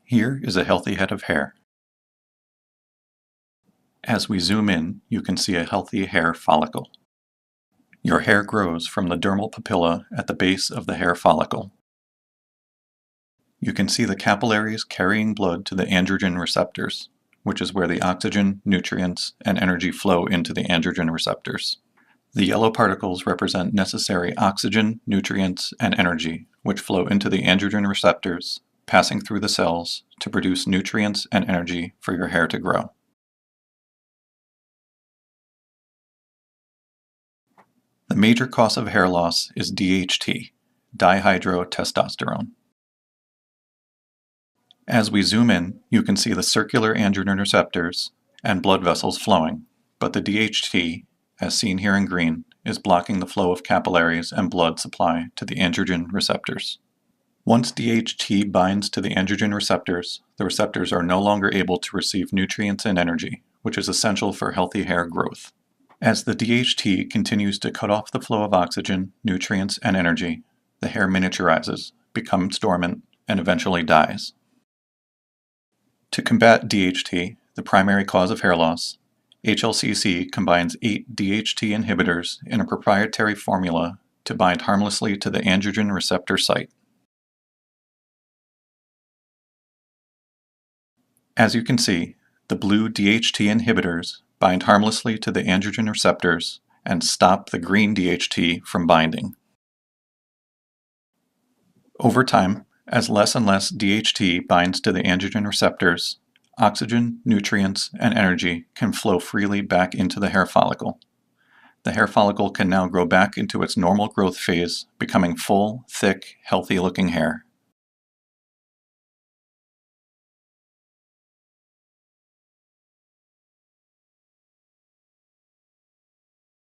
Here is a healthy head of hair. As we zoom in, you can see a healthy hair follicle. Your hair grows from the dermal papilla at the base of the hair follicle. You can see the capillaries carrying blood to the androgen receptors, which is where the oxygen, nutrients, and energy flow into the androgen receptors. The yellow particles represent necessary oxygen, nutrients, and energy, which flow into the androgen receptors, passing through the cells to produce nutrients and energy for your hair to grow. The major cause of hair loss is DHT, dihydrotestosterone. As we zoom in, you can see the circular androgen receptors and blood vessels flowing, but the DHT, as seen here in green, is blocking the flow of capillaries and blood supply to the androgen receptors. Once DHT binds to the androgen receptors, the receptors are no longer able to receive nutrients and energy, which is essential for healthy hair growth. As the DHT continues to cut off the flow of oxygen, nutrients, and energy, the hair miniaturizes, becomes dormant, and eventually dies. To combat DHT, the primary cause of hair loss, HLCC combines 8 DHT inhibitors in a proprietary formula to bind harmlessly to the androgen receptor site. As you can see, the blue DHT inhibitors bind harmlessly to the androgen receptors and stop the green DHT from binding. Over time, as less and less DHT binds to the androgen receptors, oxygen, nutrients, and energy can flow freely back into the hair follicle. The hair follicle can now grow back into its normal growth phase, becoming full, thick, healthy-looking hair.